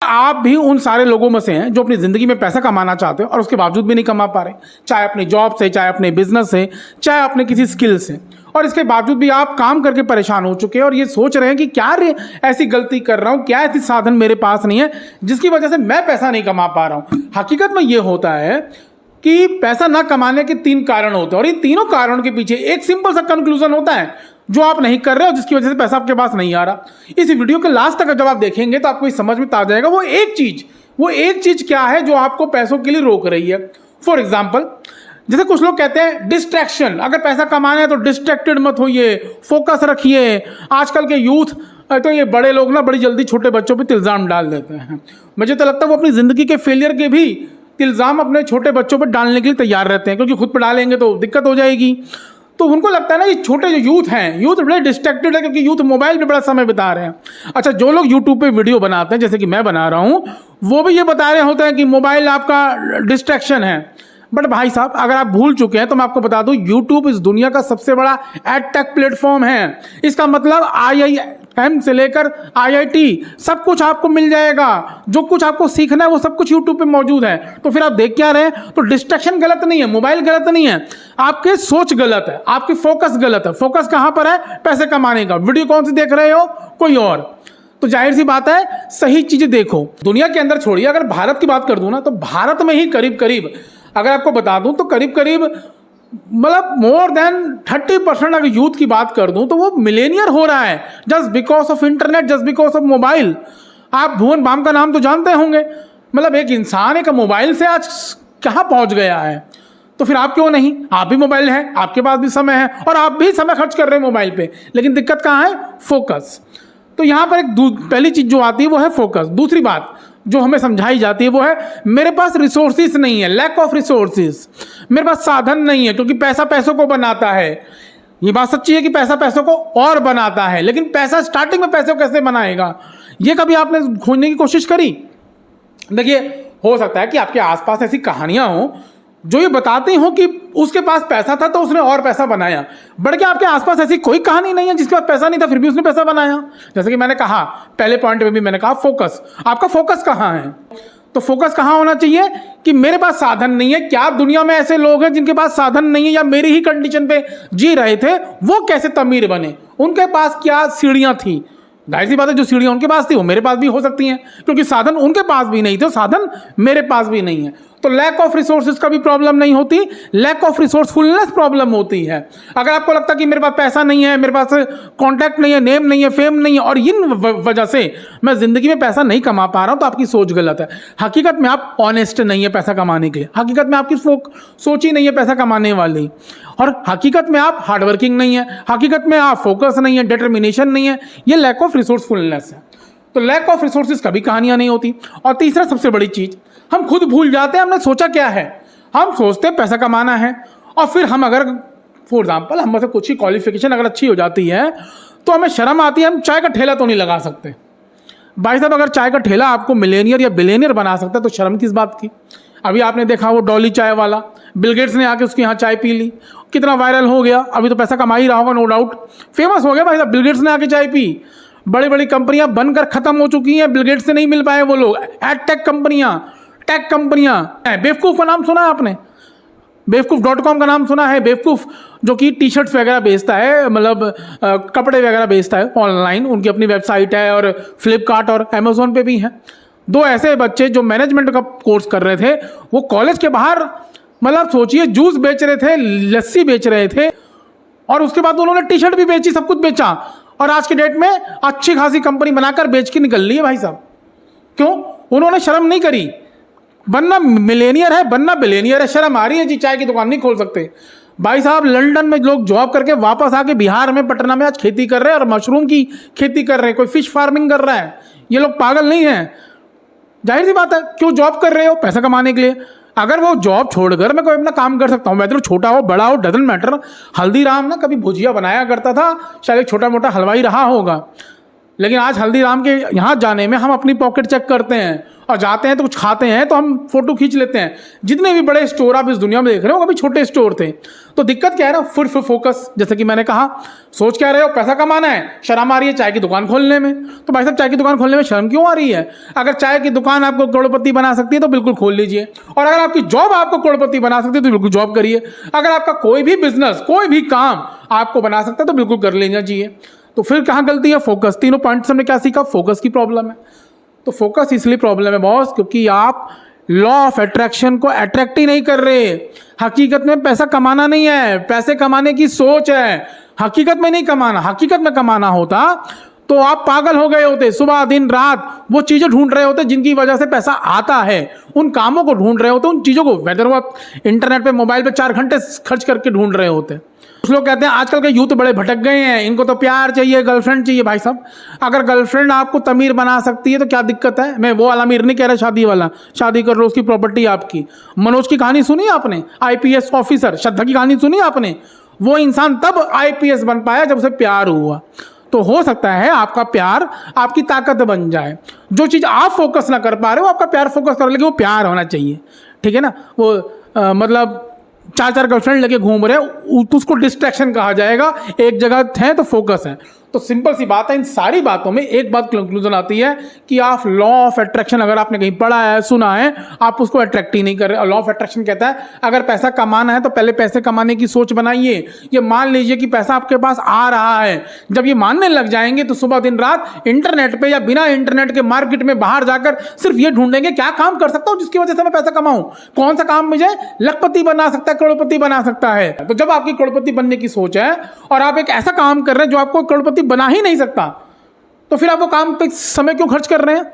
आप भी उन सारे लोगों में से हैं जो अपनी ज़िंदगी में पैसा कमाना चाहते हो और उसके बावजूद भी नहीं कमा पा रहे, चाहे अपनी जॉब से, चाहे अपने बिजनेस से, चाहे अपने किसी स्किल से। और इसके बावजूद भी आप काम करके परेशान हो चुके हैं और ये सोच रहे हैं कि क्या ऐसी गलती कर रहा हूँ, क्या ऐसी साधन मेरे पास नहीं है जिसकी वजह से मैं पैसा नहीं कमा पा रहा हूँ। हकीकत में ये होता है कि पैसा ना कमाने के 3 कारण होते हैं और इन तीनों कारणों के पीछे एक सिंपल सा कंक्लूजन होता है जो आप नहीं कर रहे हो, जिसकी वजह से पैसा आपके पास नहीं आ रहा। इस वीडियो के लास्ट तक जब आप देखेंगे तो आपको समझ में आ जाएगा वो एक चीज क्या है जो आपको पैसों के लिए रोक रही है। फॉर एग्जाम्पल, जैसे कुछ लोग कहते हैं डिस्ट्रैक्शन, अगर पैसा कमाना है तो डिस्ट्रैक्टेड मत होइए, फोकस रखिए। आजकल के यूथ तो ये बड़े लोग ना बड़ी जल्दी छोटे बच्चों पे इल्ज़ाम डाल देते हैं। मुझे तो लगता है वो अपनी ज़िंदगी के फेलियर के भी इल्ज़ाम अपने छोटे बच्चों पर डालने के लिए तैयार रहते हैं, क्योंकि खुद पर डालेंगे तो दिक्कत हो जाएगी। तो उनको लगता है ना ये छोटे जो यूथ हैं, यूथ बड़े डिस्ट्रैक्टेड है क्योंकि यूथ मोबाइल पे बड़ा समय बिता रहे हैं। अच्छा, जो लोग यूट्यूब पे वीडियो बनाते हैं जैसे कि मैं बना रहा हूँ, वो भी ये बता रहे होते हैं कि मोबाइल आपका डिस्ट्रैक्शन है। बट भाई साहब, अगर आप भूल चुके हैं तो मैं आपको बता दूं, यूट्यूब इस दुनिया का सबसे बड़ा एड टेक प्लेटफॉर्म है। इसका मतलब IIM से लेकर IIT सब कुछ आपको मिल जाएगा। जो कुछ आपको सीखना है वो सब कुछ यूट्यूब पे मौजूद है। तो फिर आप देख क्या रहे हैं? तो डिस्ट्रैक्शन गलत नहीं है, मोबाइल गलत नहीं है, आपकी सोच गलत है, आपकी फोकस गलत है। फोकस कहां पर है? पैसे कमाने का। वीडियो कौन सी देख रहे हो? कोई और। तो जाहिर सी बात है सही चीजें देखो। दुनिया के अंदर छोड़िए, अगर भारत की बात कर दूं ना, तो भारत में ही करीब करीब, अगर आपको बता दूं तो करीब करीब मतलब मोर देन 30% अगर यूथ की बात कर दूं तो वो मिलेनियर हो रहा है just because of internet, just because of mobile. आप भुवन बाम का नाम तो जानते होंगे। मतलब एक इंसान एक मोबाइल से आज कहाँ पहुंच गया है। तो फिर आप क्यों नहीं? आप भी मोबाइल है, आपके पास भी समय है और आप भी समय खर्च कर रहे हैं मोबाइल पे, लेकिन दिक्कत कहाँ है? फोकस। तो यहाँ पर एक पहली चीज जो आती है वो है फोकस। दूसरी बात जो हमें समझाई जाती है वो है मेरे पास रिसोर्सेज नहीं है, लैक ऑफ रिसोर्सेज। मेरे पास साधन नहीं है, क्योंकि पैसा पैसों को बनाता है। ये बात सच्ची है कि पैसा पैसों को और बनाता है, लेकिन पैसा स्टार्टिंग में पैसे को कैसे बनाएगा, ये कभी आपने खोजने की कोशिश करी? देखिए, हो सकता है कि आपके आसपास ऐसी कहानियां हो जो ये बताती हो कि उसके पास पैसा था तो उसने और पैसा बनाया। बट क्या आपके आसपास ऐसी कोई कहानी नहीं है जिसके पास पैसा नहीं था फिर भी उसने पैसा बनाया? जैसे कि मैंने कहा पहले पॉइंट में भी मैंने कहा फोकस। आपका फोकस कहाँ है? तो फोकस कहाँ होना चाहिए कि मेरे पास साधन नहीं है। क्या दुनिया में ऐसे लोग हैं जिनके पास साधन नहीं है या मेरी ही कंडीशन पे जी रहे थे, वो कैसे तमीर बने? उनके पास क्या सीढ़ियां थी? जाहिर सी बात है जो सीढ़ियां उनके पास थी वो मेरे पास भी हो सकती हैं, क्योंकि साधन उनके पास भी नहीं थे, साधन मेरे पास भी नहीं है। तो लैक ऑफ रिसोर्सेज का भी प्रॉब्लम नहीं होती, लैक ऑफ रिसोर्सफुलनेस प्रॉब्लम होती है। अगर आपको लगता है कि मेरे पास पैसा नहीं है, मेरे पास कॉन्टैक्ट नहीं है, नेम नहीं है, फेम नहीं है और इन वजह से मैं जिंदगी में पैसा नहीं कमा पा रहा हूं, तो आपकी सोच गलत है। हकीकत में आप ऑनेस्ट नहीं है पैसा कमाने के लिए, हकीकत में आपकी सोच ही नहीं है पैसा कमाने वाली, और हकीकत में आप हार्डवर्किंग नहीं है, हकीकत में आप फोकस नहीं है, डिटर्मिनेशन नहीं है। ये लैक ऑफ रिसोर्सफुलनेस है। तो लैक ऑफ रिसोर्सेज कभी कहानियां नहीं होती। और तीसरा सबसे बड़ी चीज, हम खुद भूल जाते हैं हमने सोचा क्या है। हम सोचते हैं पैसा कमाना है और फिर हम अगर फॉर एग्जाम्पल हम से कुछ ही क्वालिफिकेशन अगर अच्छी हो जाती है तो हमें शर्म आती है, हम चाय का ठेला तो नहीं लगा सकते। भाई साहब, अगर चाय का ठेला आपको मिलेनियर या बिलेनियर बना सकता है तो शर्म किस बात की? अभी आपने देखा वो डॉली चाय वाला, बिल गेट्स ने आके उसके यहाँ चाय पी ली, कितना वायरल हो गया। अभी तो पैसा कमा ही रहा होगा नो डाउट, फेमस हो गया भाई साहब। बिल गेट्स ने आके चाय पी, बड़ी बड़ी कंपनियां बनकर खत्म हो चुकी हैं, बिल गेट्स से नहीं मिल पाए वो लोग। एड टेक कंपनियां, टेक कंपनियां। बेवकूफ़ का नाम सुना है आपने? बेवकूफ़.com का नाम सुना है? बेवकूफ़ जो कि टी शर्ट्स वगैरह बेचता है, मतलब कपड़े वगैरह बेचता है ऑनलाइन, उनकी अपनी वेबसाइट है और फ्लिपकार्ट और अमेजोन पे भी है। 2 ऐसे बच्चे जो मैनेजमेंट का कोर्स कर रहे थे, वो कॉलेज के बाहर मतलब सोचिए जूस बेच रहे थे, लस्सी बेच रहे थे और उसके बाद उन्होंने टी शर्ट भी बेची, सब कुछ बेचा और आज के डेट में अच्छी खासी कंपनी बनाकर बेच के निकल ली है भाई साहब। क्यों? उन्होंने शर्म नहीं करी। बनना मिलेनियर है, बनना बिलेनियर है, शर्म आ रही है जी, चाय की दुकान नहीं खोल सकते। भाई साहब, लंदन में लोग जॉब करके वापस आके बिहार में पटना में आज खेती कर रहे हैं और मशरूम की खेती कर रहे हैं, कोई फिश फार्मिंग कर रहा है। ये लोग पागल नहीं हैं। जाहिर सी बात है, क्यों जॉब कर रहे हो? पैसा कमाने के लिए। अगर वो जॉब छोड़कर मैं कोई अपना काम कर सकता हूँ, मैं तो छोटा हो बड़ा हो डजंट मैटर। हल्दीराम ना कभी भुजिया बनाया करता था, शायद एक छोटा मोटा हलवाई रहा होगा, लेकिन आज हल्दीराम के यहाँ जाने में हम अपनी पॉकेट चेक करते हैं और जाते हैं तो कुछ खाते हैं तो हम फोटो खींच लेते हैं। जितने भी बड़े स्टोर आप इस दुनिया में देख रहे हो वो कभी छोटे स्टोर थे। तो दिक्कत क्या है ना, फुल फोकस। जैसे कि मैंने कहा, सोच क्या रहे हो, पैसा कमाना है, शर्म आ रही है चाय की दुकान खोलने में। तो भाई साहब, चाय की दुकान खोलने में शर्म क्यों आ रही है? अगर चाय की दुकान आपको करोड़पति बना सकती है तो बिल्कुल खोल लीजिए, और अगर आपकी जॉब आपको करोड़पति बना सकती है तो बिल्कुल जॉब करिए। अगर आपका कोई भी बिजनेस, कोई भी काम आपको बना सकता है तो बिल्कुल कर लेना चाहिए। तो फिर कहाँ गलती है? फोकस। तीनों पॉइंट्स हमने क्या सीखा? फोकस की प्रॉब्लम है। तो फोकस इसलिए प्रॉब्लम है बॉस, क्योंकि आप लॉ ऑफ अट्रैक्शन को अट्रैक्ट ही नहीं कर रहे। हकीकत में पैसा कमाना नहीं है, पैसे कमाने की सोच है, हकीकत में नहीं कमाना। हकीकत में कमाना होता तो आप पागल हो गए होते, सुबह दिन रात वो चीज़ें ढूंढ रहे होते जिनकी वजह से पैसा आता है, उन कामों को ढूंढ रहे होते, उन चीज़ों को, वेदर वो आप इंटरनेट पे मोबाइल पे 4 घंटे खर्च करके ढूंढ रहे होते। कुछ लोग कहते हैं आजकल के यूथ बड़े भटक गए हैं, इनको तो प्यार चाहिए, गर्लफ्रेंड चाहिए। भाई साहब, अगर गर्लफ्रेंड आपको तमीर बना सकती है तो क्या दिक्कत है? मैं वो वाला अमीर नहीं कह रहा, शादी वाला। शादी कर लो, उसकी प्रॉपर्टी आपकी। मनोज की कहानी सुनी आपने? IPS ऑफिसर श्रद्धा की कहानी सुनी आपने? वो इंसान तब IPS बन पाया जब उसे प्यार हुआ। तो हो सकता है आपका प्यार आपकी ताकत बन जाए। जो चीज़ आप फोकस ना कर पा रहे हो आपका प्यार फोकस कर, लेकिन वो प्यार होना चाहिए, ठीक है ना? वो मतलब 4 गर्लफ्रेंड लेके घूम रहे हो तो उसको डिस्ट्रैक्शन कहा जाएगा, एक जगह है तो फोकस है। तो सिंपल सी बात है, इन सारी बातों में एक बात कंक्लूजन आती है कि आप लॉ ऑफ अट्रैक्शन अगर आपने कहीं पढ़ा है, सुना है, आप उसको अट्रैक्ट ही नहीं कर रहे। लॉ ऑफ अट्रैक्शन कहता है अगर पैसा कमाना है तो पहले पैसे कमाने की सोच बनाइए। ये मान लीजिए कि पैसा आपके पास आ रहा है, जब ये मानने लग जाएंगे तो सुबह दिन रात इंटरनेट पे या बिना इंटरनेट के मार्केट में बाहर जाकर सिर्फ ये ढूंढेंगे क्या काम कर सकता हूँ जिसकी वजह से मैं पैसा कमाऊं, कौन सा काम मुझे लखपति बना सकता है, करोड़पति बना सकता है। तो जब आपकी करोड़पति बनने की सोच है और आप एक ऐसा काम कर रहे हैं जो आपको करोड़पति बना ही नहीं सकता, तो फिर आप वो काम पे समय क्यों खर्च कर रहे हैं?